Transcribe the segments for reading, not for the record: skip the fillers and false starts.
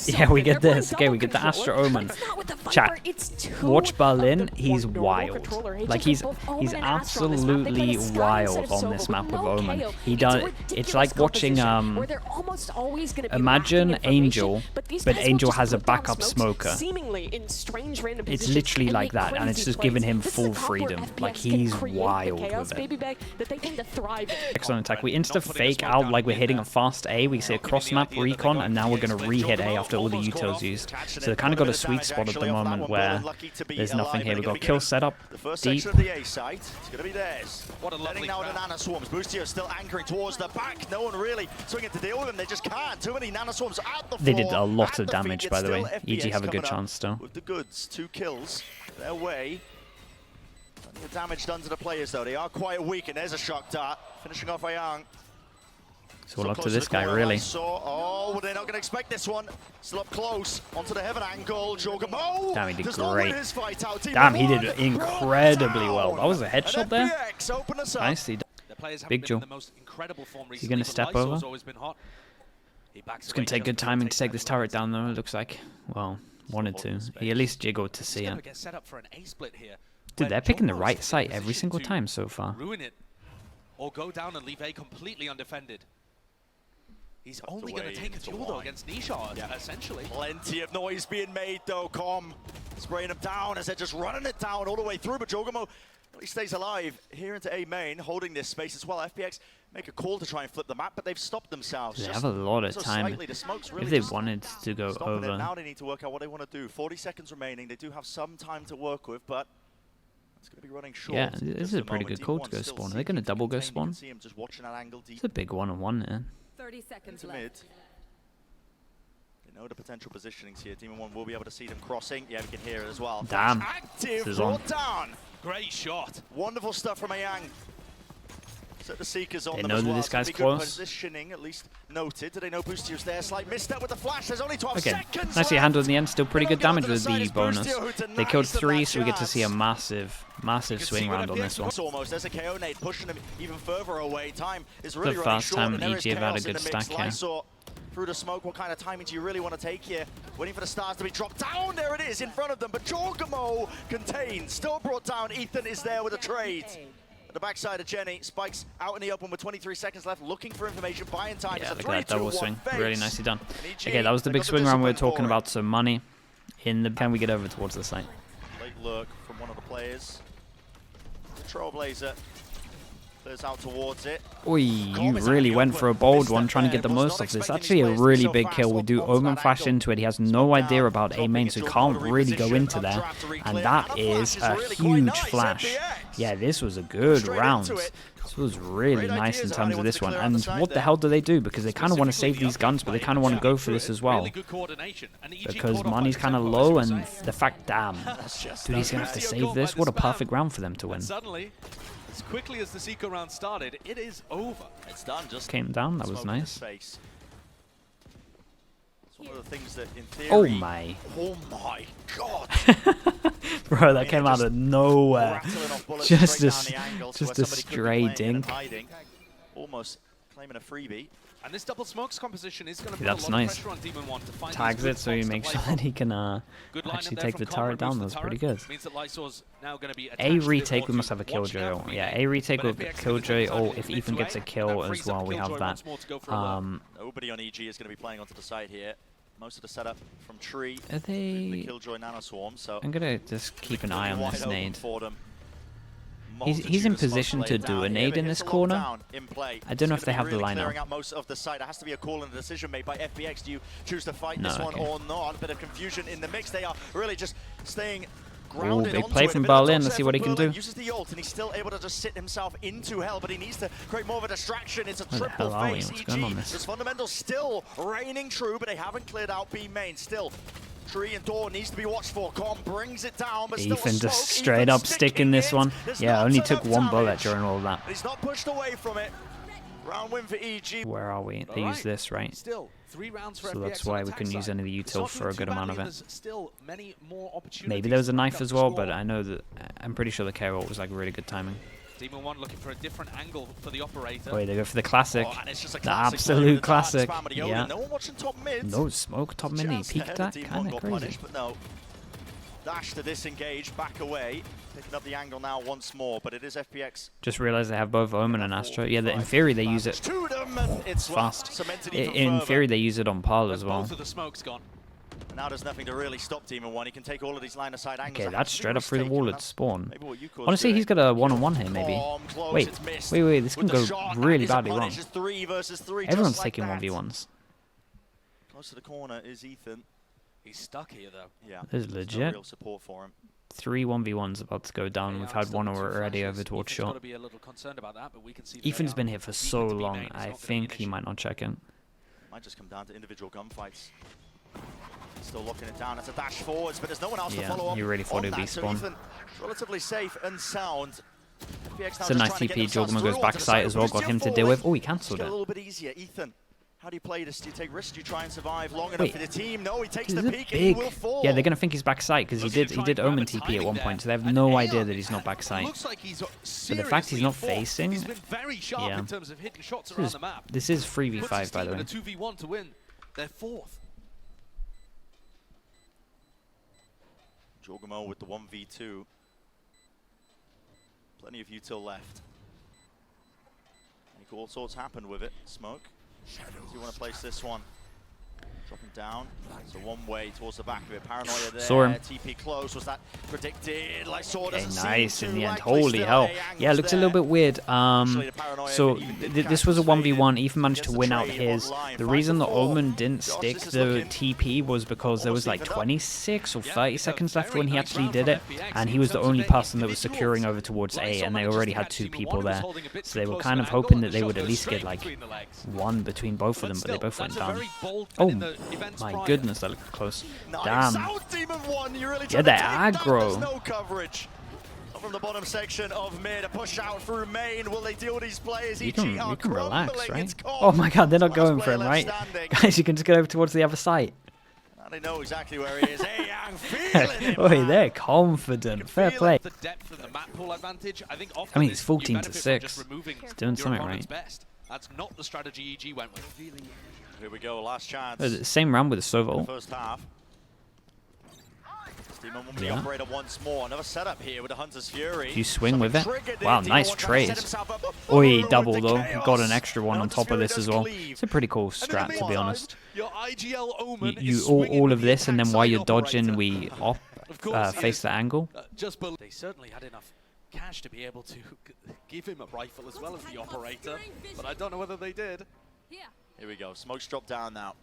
Yeah, we get this. Okay, we get the Astro Omen. Chat. Watch Berlin. He's wild. Like he's absolutely wild on this map with Omen. He does. It's like watching imagine Angel, but Angel has a backup smoker. It's literally like that, and it's just giving him full freedom. Like he's wild with it. Excellent attack. We insta fake out like we're hitting a fast A. We see a cross map recon, and now we're gonna re-hit A after all the utils used. So they kind of got a sweet spot at the moment where there's nothing here. We got kill set up deep. What a lovely now the nano swarms. Boostio still anchoring towards the back. No one really swinging to deal with them. They just can't. Too many nano swarms at the floor. They did a lot of damage, by the way. EG have a good chance still. With the goods, 2 kills their way. Plenty of damage done to the players though. They are quite weak, and there's a shock dart finishing off Ayang. It's all up to this guy, really. Oh, they're not going to expect this one. Still up close onto the heaven angle. Jorgamo. Damn, he did great. Damn, he did incredibly well. That was a headshot there. Nicely done. Big Joe. Is he going to step over? It's going to take good timing to take this turret down, though, it looks like. Well, wanted to. He at least jiggled to see it. Dude, they're picking the right site every single time so far. Or go down and leave A completely undefended. He's only going to take a duel though against Nisha, essentially. Plenty of noise being made though. Com spraying them down as they're just running it down all the way through. But Jorgamo, he stays alive here into A main, holding this space as well. FPX make a call to try and flip the map, but they've stopped themselves. They have a lot of time. If they wanted to go over. Now they need to work out what they want to do. 40 seconds remaining. They do have some time to work with, but it's going to be running short. Yeah, this is a pretty good call to go spawn. Are they going to double go spawn? It's a big one-on-one there. 30 seconds left. They know the potential positionings here. Demon 1 will be able to see them crossing. Yeah, we can hear it as well. Damn. Active, brought down. Great shot. Wonderful stuff from Ayang. Set the Seekers on they them know as that well. this guy's so close. Positioning, at least noted. Do they know Boostio's there? Slight misstep with the flash. There's only 12 seconds nicely left. handled in the end. Still pretty good damage with the bonus. They killed 3, so we get to see a massive swing round on this one. Almost. There's a KO nade pushing them even further away. Time is really the first time EG have had a good stack here. Through the smoke, what kind of timing do you really want to take here? Waiting for the stars to be dropped down. There it is in front of them. But Jorgamo contained, still brought down. Ethan is there with a trade. At the backside of Jenny, Spike's out in the open with 23 seconds left, looking for information, buying time. Yeah, look at that double swing. Really nicely done. Okay, that was the big swing round we were talking about, some money. Can we get over towards the site? Late look from one of the players. The Trailblazer goes out towards it. Oi, you really went for a bold one, trying to get the most of this. Actually a really big kill. We do Omen flash into it. He has no idea about A main, so he can't really go into there. And that is a huge flash. Yeah, this was a good round. This was really nice in terms of this one. And what the hell do they do? Because they kind of want to save these guns, but they kind of want to go for this as well. Because money's kind of low, and the fact, damn. Dude, he's going to have to save this. What a perfect round for them to win. Suddenly, as quickly as the Seeker round started, it is over. It's done. Just came down. That was nice. One of the things that in theory, oh my god. Bro, that came out of nowhere. Just a stray dink. Almost claiming a freebie. And this double smokes composition is going to put that's a lot nice. of pressure on Demon 1 to find tags it so he makes sure that he can actually take the turret down. That's pretty good. A retake, we must have a killjoy. Yeah, a retake will get killjoy, or if Ethan gets a kill as well, we have that. Nobody on EG is going to be playing onto the side here. Most of the setup from Tree. Are they? The killjoy nanoswarm. So I'm gonna just keep an eye on this nade. He's in position to do a nade in this corner. I don't know if they have the lineup. Most of the side. There has to be a call and a decision made by FPX. Do you choose to fight No, this one okay. or not? A bit of confusion in the mix. They are really just staying Oh, grounded. big play from Berlin. Let's see what he can do. Uses the ult and he's still able to just sit himself into hell, but he needs to create more of a distraction. It's a Where the triple hell are we? face. What's going on this? This fundamental still reigning true, but they haven't cleared out B main. Still, Tree and Door needs to be watched for. Com brings it down, but still Ethan just straight up sticking this one. Yeah, only took one bullet during all of that. He's not pushed away from it. Round win for EG. Where are we? They use this, right? Still, 3 rounds for So FPX that's why on we the can attack use side. any of the util for a good amount of it. Still many more opportunities Maybe there was a to knife pick as up well, the but score. I know that I'm pretty sure the KO was like really good timing. Demon 1 looking for a different angle for the operator. Wait, they go for the classic. Oh, and it's just a The classic absolute classic. Yeah. No one watching top mid. No smoke, top mini, Just peek ahead, attack, Team kind One of got crazy. punished, but no. Dash to disengage, back away. Picking up the angle now once more, but it is FPX. Just realized they have both Omen and Astro. Yeah, in theory they use it To them, and it's fast. cemented even In further. theory they use it on Parl as well. Both of the smoke's gone. Now there's nothing to really stop Demon 1. He can take all of these line of sight angles. Okay, That that's has to be straight up through the wall at risk-taking. spawn. Maybe what you could Honestly, do. he's got a one-on-one here, maybe. Close, Wait, it's missed. wait, this can With the go shot, really that is a badly wrong. punish. It's 3 versus 3, Everyone's just like taking that. 1v1s. Close to the corner is Ethan. He's stuck here, though. Yeah, This is there's no legit. real support for him. 3 1v1s about to go down. Yeah, We've I'm had still one with two already flashes. over towards Ethan's shot. gotta be a little concerned about that, but we can see that Ethan's they been are here for deep so into B long, main. It's I not gonna be think an he issue. might not check in. Might just come down to individual gunfights. Still locking it down. It's a dash forwards, but there's no one else to Yeah, follow up. you really thought on it'd be that, so spawn. Ethan, relatively safe and sound. FPX now It's a just nice trying to get TP. themselves Jorgman through goes onto back the site side. as well. Got Boostio him to deal falling. with. Oh, he Just cancelled get a it. little bit easier. Ethan, how do you play this? Do you take risks? Do you try and survive long enough Wait. for the team? No, he takes This the is peak and he big. will fall. Yeah, they're gonna think he's back site because he Looking to did try and grab Omen a TP at timing one there. point, so they have And no Aeon idea that he's not back site. Looks like he's But the fact he's seriously not fought. facing, He's been very sharp yeah. in terms of hitting shots around the map. This is Puts 3v5 his by the team way. in a 2v1 to win their 4th. Jorgamo with the 1v2. Plenty of util left. Make all sorts happen with it. Smoke. Do you want to place this one? Dropping down. So one way towards the back of it. Paranoia there. Saw him. TP close. Was that predicted? Like Saw Okay, doesn't nice seem in too the end. likely Holy still. hell. Hey, Yeah, it looks a angles little bit weird. Actually, the Paranoia So even did this catch was a his fade 1v1. in. Ethan managed to Gets the win out trade his. online. The 5 reason for the 4. Omen didn't Josh, stick this is the looking TP was because there was like almost even up. 26 or Yeah, 30 it's a seconds left very when he nice actually round did from it, FPX and in he was the terms of only their person that was individuals. securing over towards Like A, and they someone already just had catch 2 Demon people 1 was there. holding a bit So too they were close kind to of an angle, hoping and that the they shot would at goes least straight get like between the legs. 1 between both of them, but they still, both went that's a down. very bold Oh in the events my prior. goodness, that looked close. Nice Damn. out, Demon 1. You really Yeah, trying to they're take that. aggro. There's no coverage. From the bottom section of mid, a push out through main. Will they deal with these players? You EG can are relax, crumbling. right? It's gone. Oh my god, they're not Last going for player him, left right? standing. Guys, you can just go over towards the other side. Now they know exactly where he is. Hey, I'm feeling it, Oi, man. they're confident. Fair feel play. The depth and the map pool advantage, I think often I mean, it's you 14 to benefit from 6. just removing It's doing your something opponent's right. best. That's not the strategy EG went with. Here we go, last chance. Same round with the Sova. First half. Demon will be the Yeah. operator once more. Another setup here with the Hunter's Fury. You swing with it. Something triggered Wow, there. nice Demon trying to set trade. himself up. Oi, With double the though. chaos. Got an extra one on Hunter's top of Fury this does as well. cleave. It's a pretty cool And in the strat, to be meantime, honest. Your IGL Omen You is all swinging of with this, the and then attack while side you're dodging, operator. we Of course he face is. the angle. They certainly had enough cash to be able to give him a rifle as well as the operator, but I don't know whether they did. Here we go. Smoke's dropped down now.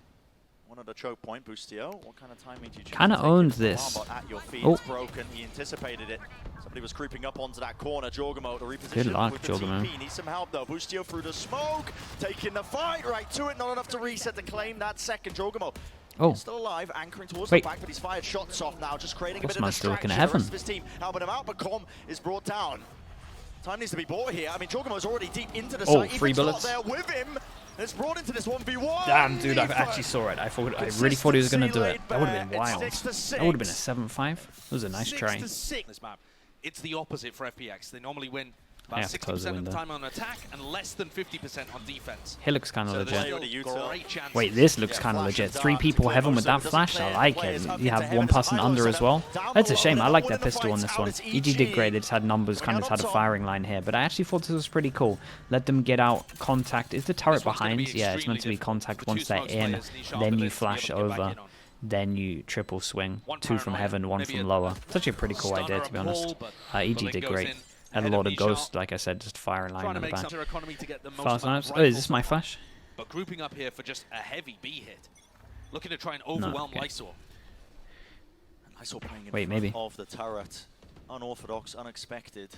One at a choke point, Boostio. What kind of timing do you choose? Kinda to take owned it? this. Armbot at your feet. Oh. It's broken. He anticipated it. Somebody was creeping up onto that corner. Jorgamo to reposition. Good luck, with the Jorgamo. TP. Needs some help though. Boostio through the smoke, taking the fight right to it. Not enough to reset to claim that second. Jorgamo. Oh. Still alive, anchoring towards Wait. the back, but he's fired shots off now, just creating a bit of Bossman's still distraction. looking at The rest heaven. of his team helping him out, but Com is brought down. Time needs to be bought here. I mean, Jorgamo's already deep into the Oh, site. 3 Ethan's not bullets. there with him. It's brought into this 1v1. Damn, dude, I Ethan. actually saw it. I really thought he was going to do it. Consistency That would have laid been bare. wild. It's 6 to That would have been a 6. 7-5. That was a nice 6 try. to 6 this map. It's the opposite for FPX. They normally win I about have to close the 60% of the window. time on attack and less than 50% on defense. He looks kind of So there's legit. still great chances. Wait, this looks Yeah, kind of flash legit. and 3 dart people to heaven clear with that most of flash. the I like players it. up You into have heaven. one It's a person final under as well. setup. That's a Down shame. below, I like one that in the pistol on fights this out, one. it's EG did great. They just had numbers, kind of Coming had a on top. firing line here. But I actually thought this was pretty cool. Let them get out contact. Is the turret This one's gonna be behind? Yeah, it's meant to be extremely contact difficult. once For two they're smokes in. players, Nisha Then Abedin you to be flash able to get back over. in on. Then you triple swing. One 2 from paranoia, heaven, 1 maybe from a lower. It's actually a pretty cool stunner, idea, to a be honest. pull, but EG Bullet did goes great. in Had a ahead lot of of Nisha. ghosts, like I said, just firing line Trying in to the make back. Center Economy to get the most Fast amount snipes. of Oh, is this rifles my on. flash? But grouping up here for just a heavy B hit. Looking to try and overwhelm okay. Lysor. I saw playing in Wait, front maybe. of the turret. Unorthodox, unexpected.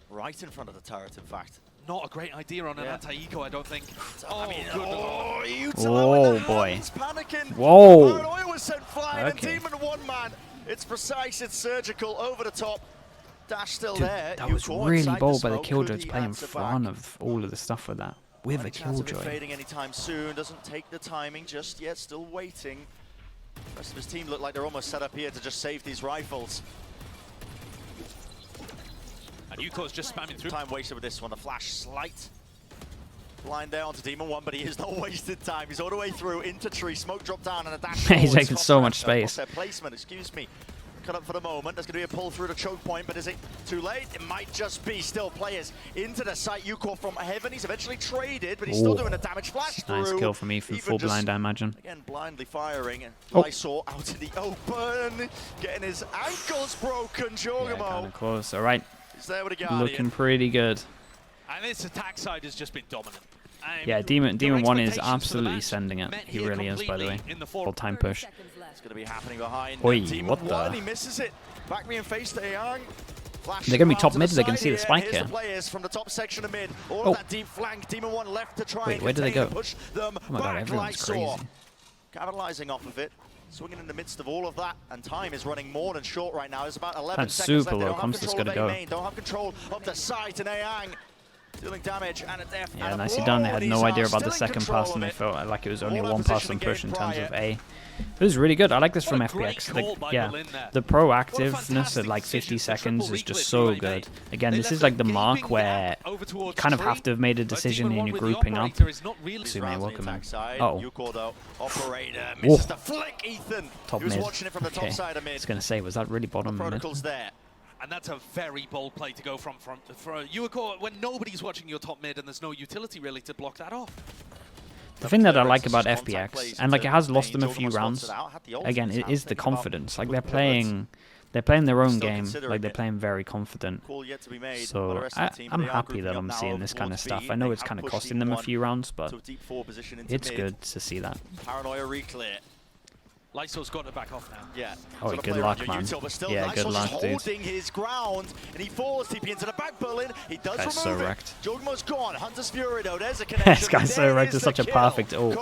Right in front of the turret, in fact. Not a great idea on an Yeah. anti-eco, I don't think. I mean, good lord. Oh, boy. He's panicking. Whoa. Paranoia was sent flying, Okay. and Demon 1 man. It's precise, it's surgical, over the top. Dash still Dude, there. that You was caught really inside bold by the smoke. Killjoy Could to he play in answer front back? of all of the stuff with that. With a Any chance of it Killjoy. fading anytime soon. Doesn't take the timing just yet. Still waiting. The rest of his team look like they're almost set up here to just save these rifles. Yuko's just spamming through. Time wasted with this one. A flash slight. Blind there onto Demon 1, but he is not wasted time. He's all the way through into tree. Smoke drop down and a dash. He's taking so much space. Their placement, excuse me. Cut up for the moment. There's going to be a pull through the choke point, but is it too late? It might just be. Still players into the site. Yuko from heaven. He's eventually traded, but he's still doing a damage flash through. Nice kill from Ethan. Full blind, I imagine. Again, blindly firing. And Lysor out in the open. Getting his ankles broken. Jorgamo. Yeah, kind of close. All right. He's there with a Guardian. Looking pretty good. And this attack side has just been dominant. Yeah, Demon 1 is absolutely sending it. He really is, by the way. Full time push. It's going to be happening behind. Oi, Demon what 1, the? he misses it. Back me and face to Ayang. They're going to be top mid. They can see the spike here. here. The players from the top section of mid. All of that deep flank. Demon 1 left to try and where did they go? push them Oh my god, everyone's crazy. Capitalizing off of it. Swinging in the midst of all of that, and time is running more than short right now. There's about 11 Time's seconds super left. low. Comes this gonna go? Don't have control of the site, and Ayang dealing damage and a death. Yeah, nicely done. They had no idea about the second pass, and they felt like it was only one person push in terms of A. It was really good. I like this from FPX. Yeah, the proactiveness at like 50 seconds is just so good. Again, this is like the mark where you kind of have to have made a decision in your grouping up. Sume, welcome in. Oh. Operator misses the flick, Ethan. Top He was mid. watching it from the top Okay. side of I mid. was going to say, was that really bottom mid? Protocol's there. And that's a very bold play to go for Yuko when nobody's watching your top mid and there's no utility really to block that off. The thing that I like about FPX, and like it has lost them a few rounds, again, it is the confidence. Like they're playing their own game, like they're playing very confident. So I'm happy that I'm seeing this kind of stuff. I know it's kind of costing them a few rounds, but it's good to see that. Paranoia reclear. Lysor's got to back off now. Yeah. Oh, good luck, man. Yeah, good luck, dude. Holding his ground, and he falls. TP into the back, Berlin. He does remove so it. wrecked. Jorgamo's gone. Hunter's Fury, though. There's a connection. This guy's so wrecked. It's such a perfect ult.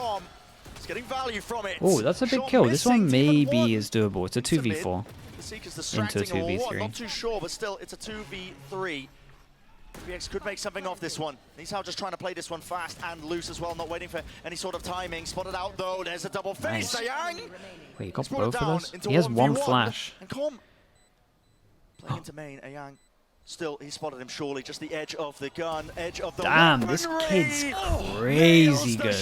He's getting value from it. Oh, that's a big kill. This one maybe is doable. It's a 2v4 into a 2v3. Not too sure, but still, it's a 2v3. FPX could make something of this one. He's now just trying to play this one fast and loose as well, not waiting for any sort of timing. Spotted out though, there's a double face. Nice. Wait, he got both of those? He has one flash. And playing into main, Ayang. Still, he spotted him surely, just the edge of the gun, edge of the Damn, this kid's crazy good.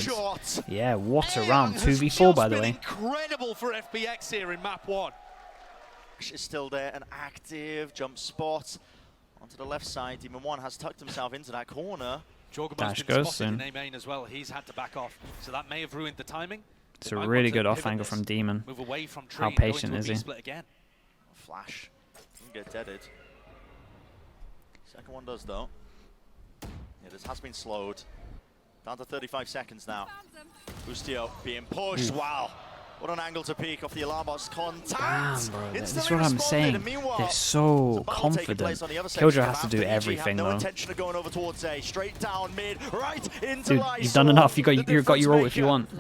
Yeah, what a round. 2v4, by the way. Incredible for FPX here in map 1. Is still there, an active jump spot. Onto the left side, Demon 1 has tucked himself into that corner. Dash goes soon. In main as well. He's had to back off, so that may have ruined the timing. It's a really good off angle from Demon. Move away from How patient is he? Flash. Doesn't get deaded. Second one does though. Yeah, this has been slowed. Down to 35 seconds now. Boostio being pushed. Wow. What an angle to peek off the alarm box. Contact! Damn, bro. This is what I'm saying. They're so confident. Killjoy has to do everything, though. Dude, you've done enough. You've got your ult if you want.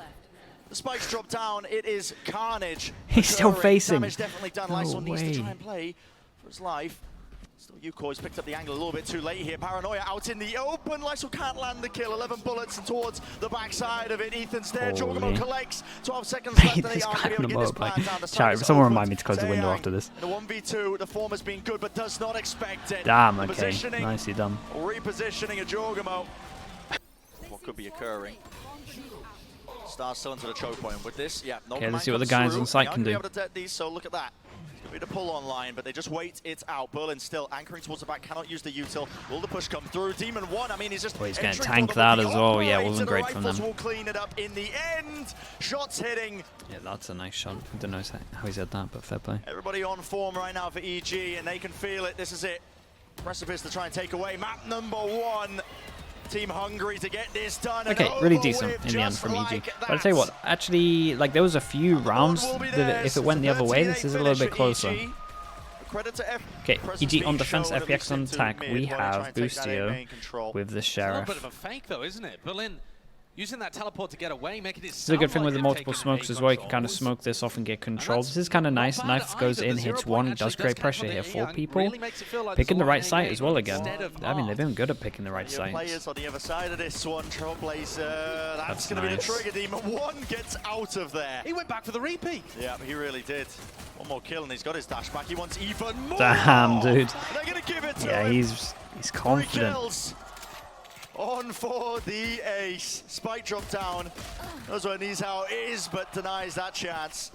The spikes drop down. It is carnage. He's still facing. Damage definitely done. Lysor needs to try and play for his life. Still, Yuko has picked up the angle a little bit too late here. Paranoia out in the open. Lysor can't land the kill. 11 bullets and towards the backside of it. Ethan's there. Jorgamo collects. 12 seconds left. This guy on the motorbike. Chat, someone remind me to close the window after this. The 1v2, the form has been good, but does not expect it. Damn, okay. Nicely done. Repositioning of Jorgamo. What could be occurring? Star still into the choke point with this. Yeah, no. Okay, let's see what the guys on site can do. So look at that. Be the pull online, but they just wait it out. Berlin still anchoring towards the back, cannot use the util. Will the push come through? Demon 1, I mean, he's just he's going to tank that as well. Yeah, it wasn't great from them. Will clean it up in the end. Shots hitting. Yeah, that's a nice shot. I don't know how he's had that, but fair play. Everybody on form right now for EG, and they can feel it. This is it. Precipice to try and take away map number 1. Team hungry to get this done. Okay, really decent in the end from EG. But I'll tell you what, actually, like there was a few rounds that if it went the other way, this is a little bit closer. Okay, EG on defense, FPX on attack. We have Boostio with the Sheriff. It's a little bit of a fake though, isn't it? Berlin using that teleport to get away, making it. This is a good thing with the multiple smokes as well. You can kind of smoke this off and get control. This is kind of nice. Knife goes in, hits one, does create pressure here. 4 people. Picking the right site as well again. I mean, they've been good at picking the right sites. Players on the other side of this one, Trailblazer. That's going to be the trigger. Demon 1 gets out of there. He went back for the repeat. Yeah, he really did. One more kill and he's got his dash back. He wants even more. Damn, dude. They're going to give it to him. Yeah, he's He's confident. 3 kills. On for the ace. Spike drop down. Knows where Nizhao is, but denies that chance.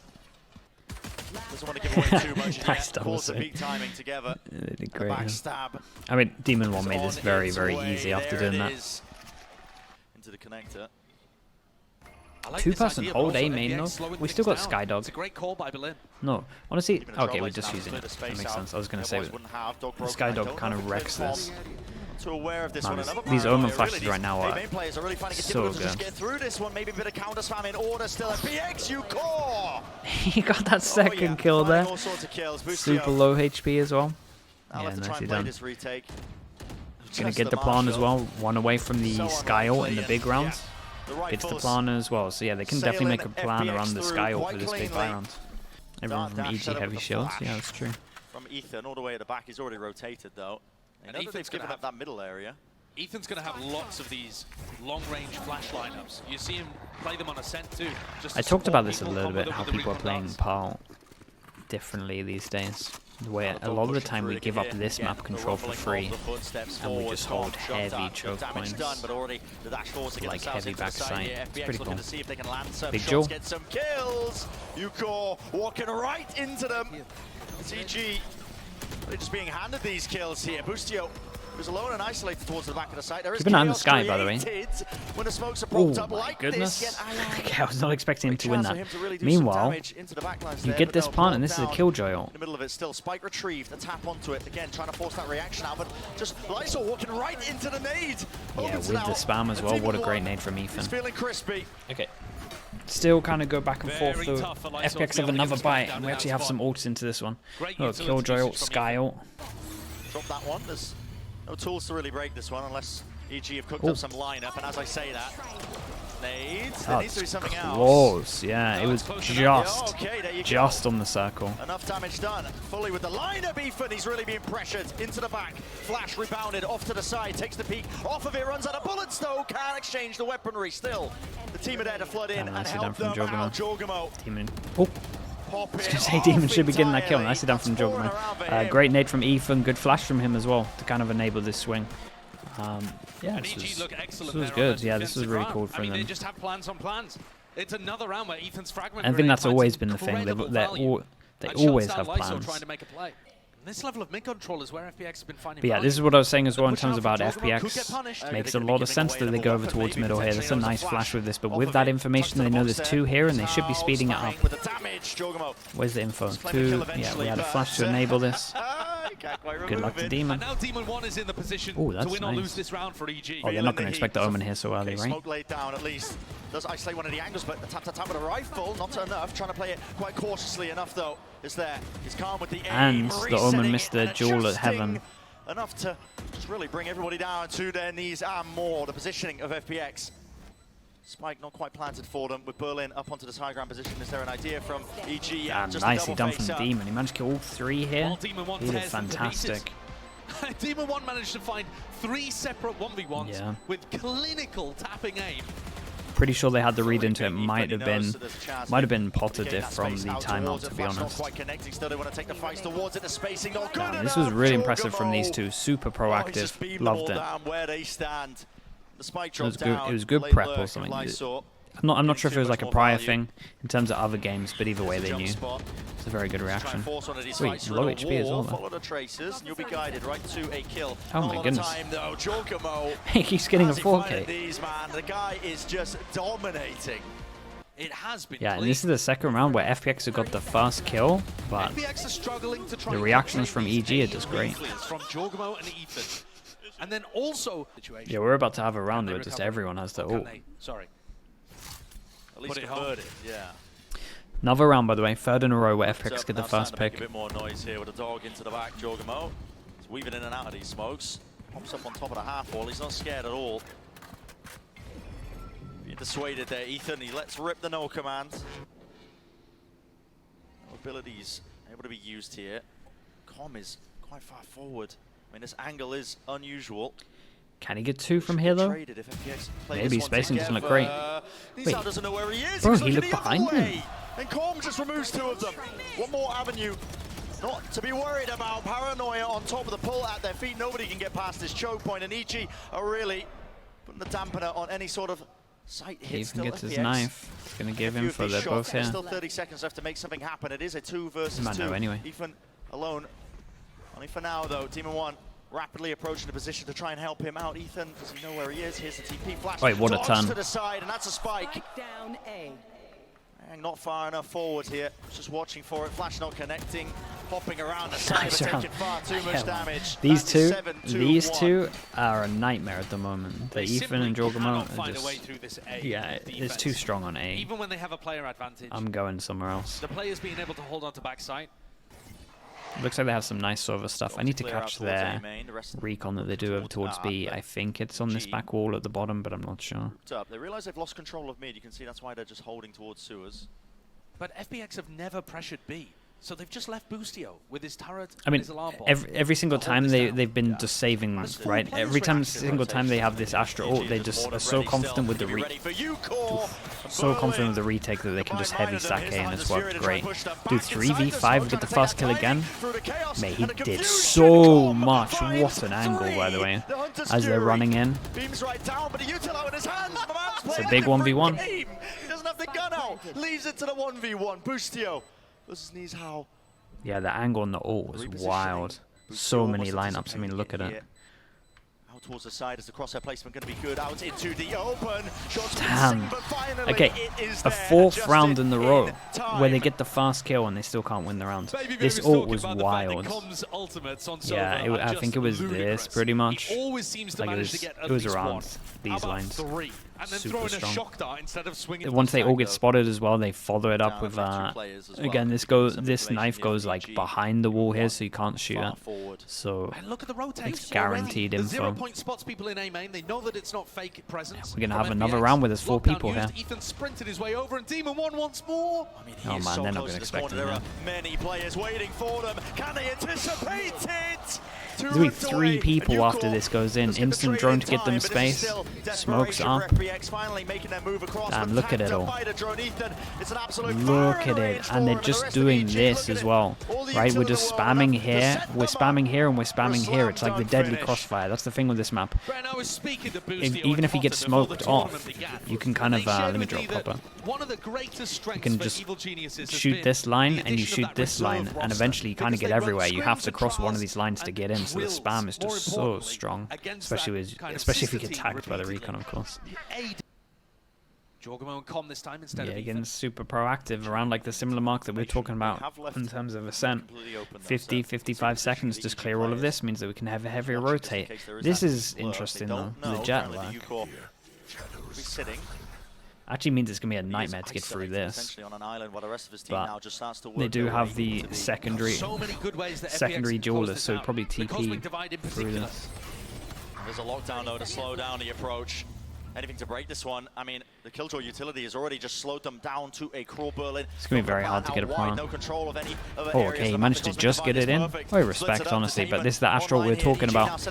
Doesn't want to give away too much. Nice yet. Pulls the peak timing together. They did great. Backstab. I mean, Demon 1 made this very, very easy after doing that. Into the connector. Like 2-person hold A main though. We still got Skydog. It's a great call by Berlin. No, honestly, okay, we're just using it. That makes sense. I was going to say, the Skydog kind of wrecks this. Man, these Omen flashes right now are so good. Get through this one, maybe a bit of counter spam in order still. FPX, you core! He got that second kill there. Super low HP as well. Yeah, nicely done. Gonna get the plan as well. One away from the Sky ult in the big rounds. Gets the plan as well. So yeah, they can definitely make a plan around the Sky ult for this big buy round. Everyone from EG heavy shields. Yeah, that's true. From Ethan all the way at the back, he's already rotated though. And Ethan's given up that middle area. Ethan's going to have lots of these long-range flash lineups. You see him play them on Ascent too. I talked about this a little bit, how people are playing PAL differently these days. Where a lot of the time we give up this map control for free, and we just hold heavy choke points. Like heavy backside. It's pretty cool. Big Joe. Get some kills. Yuko walking right into them. CG. They're just being handed these kills here. Boostio was alone and isolated towards the back of the site. There is keep an eye on the Sky, by the way. When the smokes are propped up my like goodness. this, Okay, I was not expecting him to win that. Meanwhile, you get this plant, and this is a Killjoy ult. In the middle of it still, Spike retrieved, a tap onto it. Again, trying to force that reaction out, but just Lysol walking right into the nade. Yeah, with the spam as well. What a great nade from Ethan. He's feeling crispy. Okay. Still kind of go back and forth though. FPX have another bite, and we actually have some ults into this one. Oh, Killjoy ult, Sky ult. Drop that one. There's no tools to really break this one unless EG have cooked up some lineup, and as I say that, nades, there needs to be something else. Close, yeah, it was just on the circle. Enough damage done. Fully with the lineup, Ethan, he's really being pressured into the back. Flash rebounded off to the side, takes the peak, off of it, runs out of bullets though, can't exchange the weaponry still. The team are there to flood in and help them out. Jorgamo. Oh. I was going to say Demon should be getting that kill. Nicely done from Jorgamo. Great nade from Ethan, good flash from him as well to kind of enable this swing. Yeah, this was good. Yeah, this was really cool from them. They just have plans on plans. It's another round where Ethan's fragment. I think that's always been the thing. They always have plans. This level of mid control is where FPX has been finding. But yeah, this is what I was saying as well in terms about FPX. Makes a lot of sense that they go over towards middle here. That's a nice flash with this, but with that information, they know there's 2 here, and they should be speeding it up. Where's the info? 2. Yeah, we had a flash to enable this. Good luck to Demon. Now Demon 1 is in the position to win or lose this round for EG. Oh, they're not going to expect the Omen here so early, right? Smoke laid down at least. Does isolate one of the angles, but the tap with a rifle, not enough. Trying to play it quite cautiously enough though. Is there? He's calm with the aim. And the Omen missed the duel at Heaven. Enough to just really bring everybody down to their knees and more. The positioning of FPX. Spike not quite planted for them with Berlin up onto this high ground position. Is there an idea from EG? Yeah, nicely done from Demon. He managed to kill all 3 here. He did fantastic. Demon 1 managed to find 3 separate 1v1s with clinical tapping aim. Pretty sure they had the read into it. Might have been Potter diff from the timeout, to be honest. Yeah, this was really impressive from these two. Super proactive. Loved it. It was good prep or something. I'm not sure if it was like a prior thing in terms of other games, but either way they knew. It's a very good reaction. Wait, low HP as well though. Oh my goodness. He's getting a 4K. The guy is just dominating. It has been and this is the second round where FPX have got the first kill, but the reactions from EG are just great. And then also, yeah, we're about to have a round where just everyone has to. Oh, sorry. At least converted, yeah. Another round, by the way, 3rd in a row where FPX get the first pick. A bit more noise here with a dog into the back. Jorgamo is weaving in and out of these smokes. Pops up on top of the half wall. He's not scared at all. Being dissuaded there, Ethan. He lets rip the no command. No abilities able to be used here. Com is quite far forward. I mean, this angle is unusual. Can he get 2 from here though? Maybe spacing doesn't look great. Wait, doesn't know where he is. Bro, he looked behind him. And Com just removes 2 of them. One more avenue not to be worried about. Paranoia on top of the pull at their feet. Nobody can get past this choke point, and EG are really putting the dampener on any sort of sight hit. Even gets his knife. It's going to give him for they're both here. Still 30 seconds left to make something happen. It is a 2 versus 2. Anyway. Ethan alone. Only for now, though. Demon One rapidly approaching the position to try and help him out. Ethan, does he know where he is? Here's the TP flash. Wait, what a ton. To the side, and that's a spike. Down A. And not far enough forward here. Just watching for it. Flash not connecting. Hopping around the side, but taking far too much damage. These two are a nightmare at the moment. The Ethan and Jorgamo are just, yeah, it's too strong on A. Even when they have a player advantage, I'm going somewhere else. the players being able to hold on to backside. Looks like they have some nice server stuff. I need to catch their recon that they do over towards B. I think it's on this back wall at the bottom, but I'm not sure. They realize they've lost control of mid. You can see that's why they're just holding towards sewers. But FBX have never pressured B. So they've just left Boostio with his turret I mean, and his alarm bot. every single time they've been just saving, right? Every single time they have this Astra ult, they just are so confident with the retake that they can just heavy stack A, and it's worked great. Dude, 3v5, get the fast kill again. Mate, he did so much. What an angle, by the way, as they're running in. It's a big 1v1. He doesn't have the gun out. Leaves it to the 1v1. Boostio. How? Yeah, the angle on the ult was wild. So many lineups. I mean, look at it. Out towards the side, is the crosshair placement going to be good? Out into the open. Damn. Okay, a 4th round in the row where they get the fast kill and they still can't win the round. This ult was wild. Yeah, I think it was this pretty much. Like it was around these lines. Super strong. Once they all get spotted as well, they follow it up with again this knife goes like behind the wall here, so you can't shoot it. So it's guaranteed info. We're gonna have another round where there's 4 people here. Oh man, they're not gonna expect it. Many players waiting for them. Can they anticipate it? There's gonna be 3 people after this goes in. Instant drone to get them space. Smokes up. Damn, look at it all. Look at it. And they're just doing this as well. Right, we're just spamming here. We're spamming here and we're spamming here. It's like the deadly crossfire. That's the thing with this map. Even if you get smoked off, you can kind of, let me drop proper. You can just shoot this line and you shoot this line, and eventually you kind of get everywhere. You have to cross one of these lines to get in, so the spam is just so strong, especially if you get tagged by the recon, of course. Yeah, again, super proactive around like the similar mark that we're talking about in terms of ascent. 50, 55 seconds, just clear all of this means that we can have a heavier rotate. This is interesting though, the jet lag. Actually means it's going to be a nightmare to get through this. But they do have the secondary duelist, so probably TP through this. There's a lockdown though to slow down the approach. Anything to break this one. I mean, the Killjoy utility has already just slowed them down to a crawl Berlin. It's going to be very hard to get a plan. No control of any other oh, okay, he managed to just get it in. Oh, respect, honestly, but this is the Astral we're talking about. So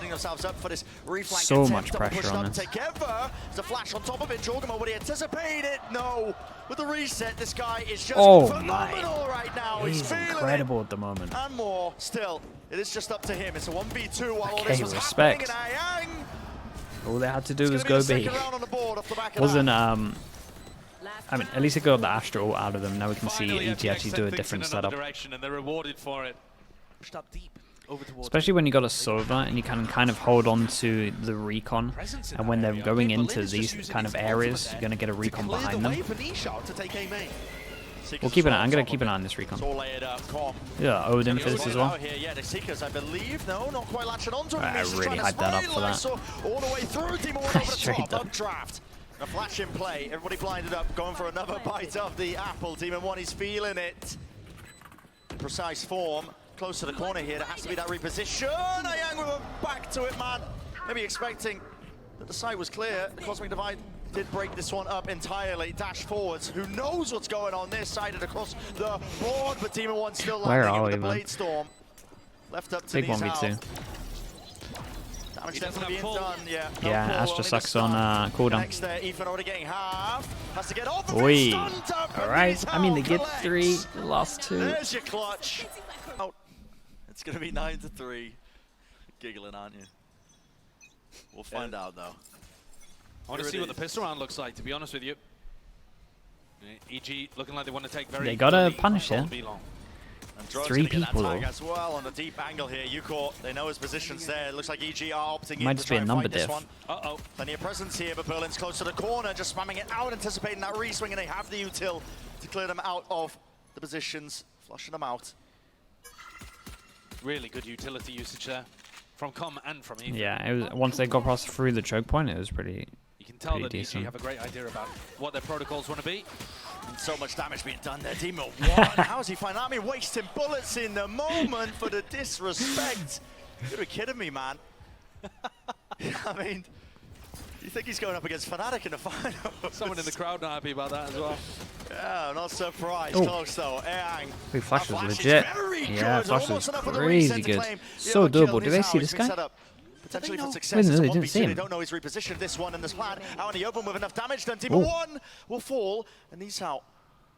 much pressure on this. There's a flash on top of it. Jorgamo, would he anticipate it? No. With the reset, this guy is just phenomenal right now. He's incredible at the moment. And more still. It is just up to him. It's a 1v2 while all okay, this was respect. happening. All they had to do was go B. Wasn't I mean, at least it got the Astral out of them. Now we can see EG actually do a different setup. Especially when you got a Sova and you can kind of hold on to the recon, and when they're going into these kind of areas, you're gonna get a recon behind them. We'll keep an eye. I'm gonna keep an eye on this recon. Yeah, Odin for this as well. I really hyped that up for that. Straight up. A flash in play. Everybody blinded up, going for another bite of the apple. Demon One, he's feeling it. In precise form, close to the corner here. There has to be that reposition. Ayang with a back to it, man. Maybe expecting that the site was clear. The Cosmic Divide did break this one up entirely. Dash forwards. Who knows what's going on this side and across the board, but Demon One still landing with the Blade Storm. Left up to big 1v2. Damage definitely being done. Yeah, Astra sucks on cooldown. Next there, Ethan already getting half. Has to get off. Alright. I mean, they get 3, lost 2. There's your clutch. Oh, It's going to be 9-3. Giggling, aren't you? We'll find out, though. I want to see what the pistol round looks like, to be honest with you. EG looking like they want to take very. They gotta punish it. 3 people though. As well on the deep angle here. Yuko, they know his position's there. It looks like EG are opting Might in just to be try a and number fight this diff. one. Plenty of presence here, but Berlin's close to the corner, just spamming it out, anticipating that re-swing, and they have the util to clear them out of the positions, flushing them out. Really good utility usage there from Com and from Ethan. Yeah, it was, once they got across through the choke point, it was pretty. You can tell that decent. EG have a great idea about what their protocols want to be. And so much damage being done there. Demo 1. How's he finding? I mean, wasting bullets in the moment for the disrespect. You're kidding me, man. I mean, you think he's going up against Fnatic in the final? Someone in the crowd not happy about that as well. Yeah, I'm not surprised. Oh. Close though. Aang. Big Flash was Flash is legit. very Yeah, good. Flash was Almost enough for the crazy reset to good. claim the So other kill doable. in Did his they see house. this Been guy? set up potentially for success. Wait, no, It's a they didn't 1v2. see him. They don't know he's repositioned this one in this plan. Out in the open with enough damage done. Team Ooh. 1 will fall, and he's out.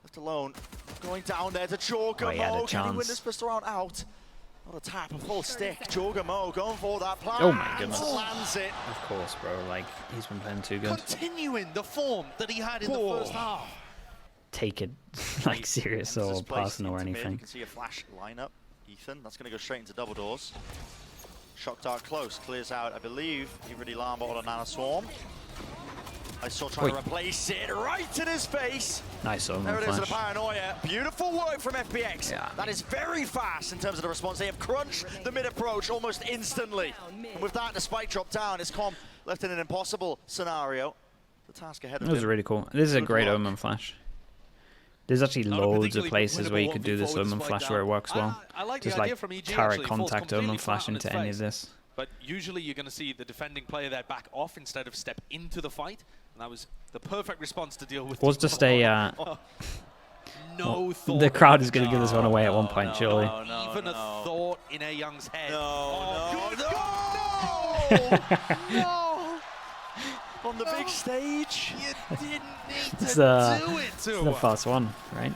Left alone. Going down there to Jorgamo. he had a Can he win chance. this pistol round out? Not a tap, a full stick. Jorgamo going for that plan. Oh my goodness. Lands it. Of course, bro. Like, he's been playing too good. Continuing the form that he had in the first half. Take it like serious or Emphasis placed personal or into mid. You anything. can see a flash lineup. Ethan, that's going to go straight into double doors. Shock dart close, clears out, I believe, Ivridi Lamba on a Nana Swarm. I saw trying to replace it right in his face. Nice There Omen it is, the Flash. Paranoia. Beautiful work from FPX. Yeah. That is very fast in terms of the response. They have crunched the mid approach almost instantly. And with that, the spike dropped down. His Com left in an impossible scenario. The task ahead of That was him. really cool. This is a Good great work. Omen Flash. There's actually Not a loads of particularly places where you winnable could do this 1v4 Omen despite Flash that. where it works well. I like Just the idea like from EG carrot actually. Falls contact Omen completely Flash flat on into its any face. of this. But usually you're going to see the defending player there back off instead of step into the fight. And that was the perfect response to deal with. Was just a no thought. the crowd is going to give this one away at one point, surely. Even a thought in A Young's head. No! On the big stage. You didn't need It's to do it to the him. first one, right?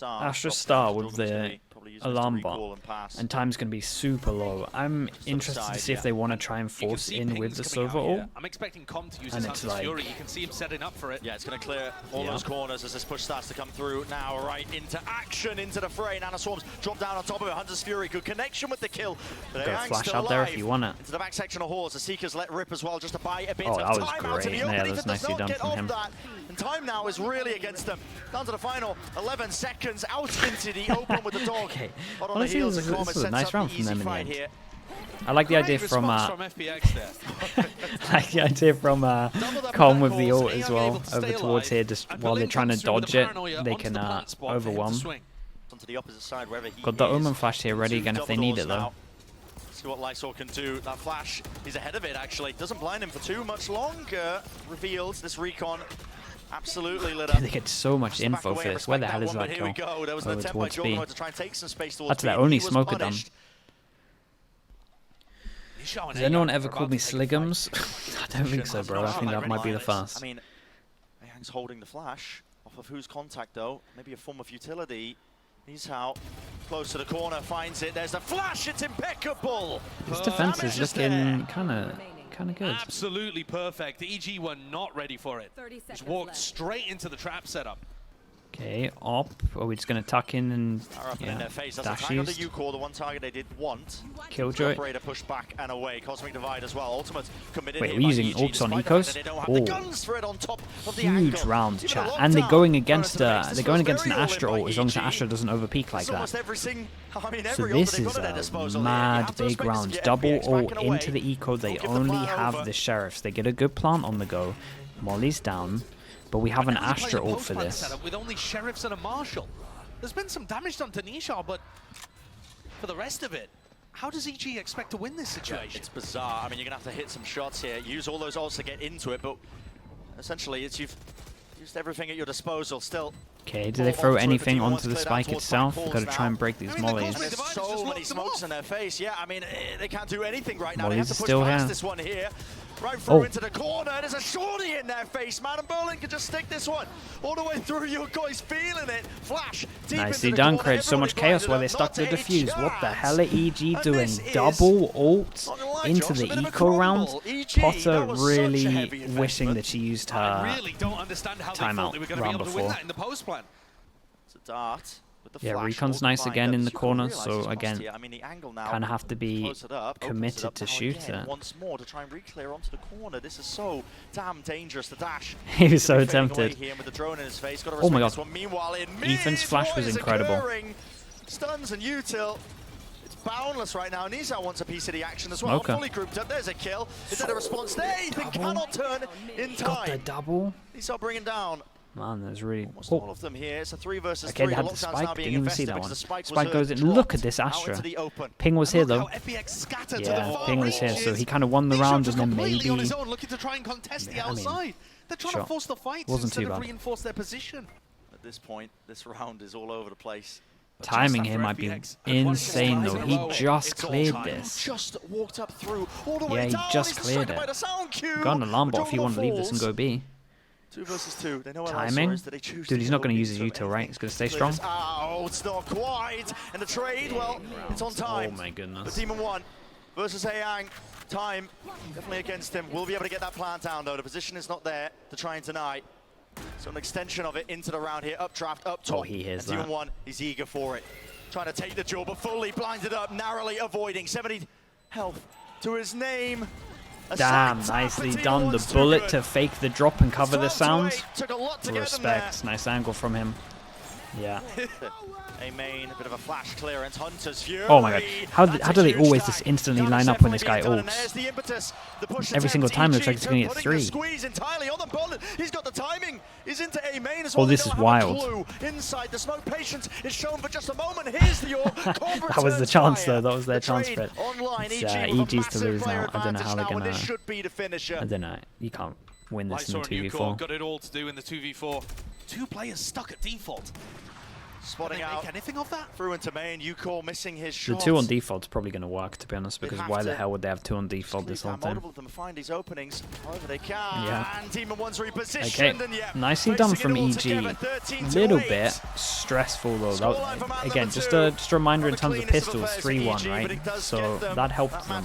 Astra Star with the alarm bot, and time's going to be super low. I'm interested to see if they want to try and You can force see in pings with the coming out server here. ult. I'm expecting Com to use And his it's Hunter's like- Fury. You can see him setting up for it. Yeah, it's going to clear all those corners as this push starts to come through now, right into action, into the fray. Nana Swarms drop down on top of it. Hunter's Fury, good connection with the kill. But Go Aang's flash still out there if alive. you want it. Into the back section of Horse. The Seekers let rip as well, just to buy a bit Oh, of that was time out to great. the open. Yeah, Ethan that's does nicely not done get from off him. that. And time now is really against them. Down to the final 11 seconds, out into the open with the dog. Okay. Hot on the Honestly, heels this of was Comet a sets nice up round the from them easy in the fight end. here. I like the idea Great from response from FPX there. I like the idea from Com with the ult as well over towards here, just while they're trying to dodge it, they can overwhelm. Onto the opposite side wherever he Got the is. Omen Flash here ready again if they need it though. Now. See what Lysol can do. That flash, he's ahead of it actually. Doesn't blind him for too much longer. Reveals this recon. Absolutely lit up. They get so much info for this. Where the hell is that Here we kill? go. There was an Over attempt by towards B. Jorgamo to try and take some space towards That's B. their and only he was smoker done. punished. Has anyone ever called me Sliggums? I don't think so, bro. I think that might be the first. I mean, Aang's holding the flash. Off of whose contact though? Maybe a form of utility. He's out. Close to the corner, finds it. There's the flash. It's impeccable. His defense is Damage is looking kind of good. Absolutely perfect. EG were not ready for it. Just walked straight into the trap setup. Okay, op. Are we just going to tuck in and Are up in their face. That's a dash tag on the used? U-core, the one target they did want. Killjoy. Operator pushed back and away. Cosmic Divide as well. Ultimate committed. Wait, here we're by using EG, ults on despite the fact ecos? that they don't have the Oh. guns for it on top of the Huge angle. round, Even chat. a And they're lockdown. going against Burns they're going against an very Astra all in ult by as long as the EG. Astra doesn't overpeak like It's almost that. every So ult this that they've is got at their a disposal here. You mad have to big respect this. round. Get Double FPX ult backing away. into the eco. They Don't give the only plan have over. the Sheriffs. They get a good plant on the go. Molly's down. But we have an Now they're Astra playing a ult for post-plant this. setup with only Sheriffs and a Marshal. There's been some damage done to Nishar, but for the rest of it, how does EG expect to win this situation? It's bizarre. I mean, you're going to have to hit some shots here. Use all those ults to get into it, but essentially, you've used everything at your disposal still. Okay, do they throw anything onto the spike itself? We've got to try and break these mollies. There's so many smokes in their face. Yeah, I mean, they can't do anything right now. Molly's They have to push still past here. this one here. Right through into the corner. There's a shorty in their face, man. And Berlin can just stick this one all the way through. Your guy's feeling it. Flash. Nicely done, creates so much chaos where they stuck the defuse. What the hell are EG doing? Double ult into the eco round. Potter really wishing that she used her timeout round before. It's a dart. Yeah, Recon's nice again in the corner, so again, kind of have to be committed to shoot it. Once more to try and re-clear onto the corner. This is so damn dangerous. The dash. He was so tempted. Oh my god. Ethan's flash was incredible. Stuns and util. It's boundless right now. Nisa wants a piece of the action as well. Fully grouped up. There's a kill. Is that a response there? Ethan cannot turn in time. Got the double. Nisa bringing down. Man, there's really all of them here. It's a 3 versus 3. Okay, they had the spike. Didn't even see that one. Spike goes in. Look at this Astra. Ping was here though. Yeah, Ping was here, so he kind of won the round and then maybe. On his own, looking to try and contest the outside. They're trying to force the fight instead of reinforce their position. At this point, this round is all over the place. Timing here might be insane though. He just cleared this. Just walked up through all the Yeah, way he just cleared it. Got an alarm bot if you want to leave this and go B. 2 versus 2. They know Timing? Dude, he's not going to use his util, right? He's going to stay strong. Oh, it's not quite. And the trade, well, it's on time. Oh my goodness. The Demon 1 versus Ayang. Time definitely against him. We'll be able to get that plant down though. The position is not there to try and deny. So an extension of it into the round here. Updraft, up top. Oh, he hears that. Demon 1, he's eager for it. Trying to take the jaw, but fully blinded up, narrowly avoiding. 70 health to his name. Damn, nicely done. The bullet to fake the drop and cover the sound. Respect. Nice angle from him. Yeah. A main, a bit of a flash clearance. Hunter's Fury. Oh my god. How do they always just instantly line up when this guy ults? Every single time looks like it's going to get 3. He's got the timing. He's into A main as well. Oh, this is wild. Inside the smoke, patience is shown for just a moment. Here's the that was the chance though. That was their chance for it. It's EG's to lose now. I don't know how they're going to. I don't know. You can't win this in the 2v4. Got it all to do in the 2v4. 2 players stuck at default. Spotting out. Make anything of that? Through into main. Yuko missing his shot. The 2 on default's probably going to work, to be honest, because why the hell would they have 2 on default this whole time? Multiple of them find these openings however they can. Yeah. And Demon 1's repositioned. Okay. And yeah, nicely done from EG. A little bit stressful though. That, again, just a reminder in terms of pistols, 3-1, right? So that helped them.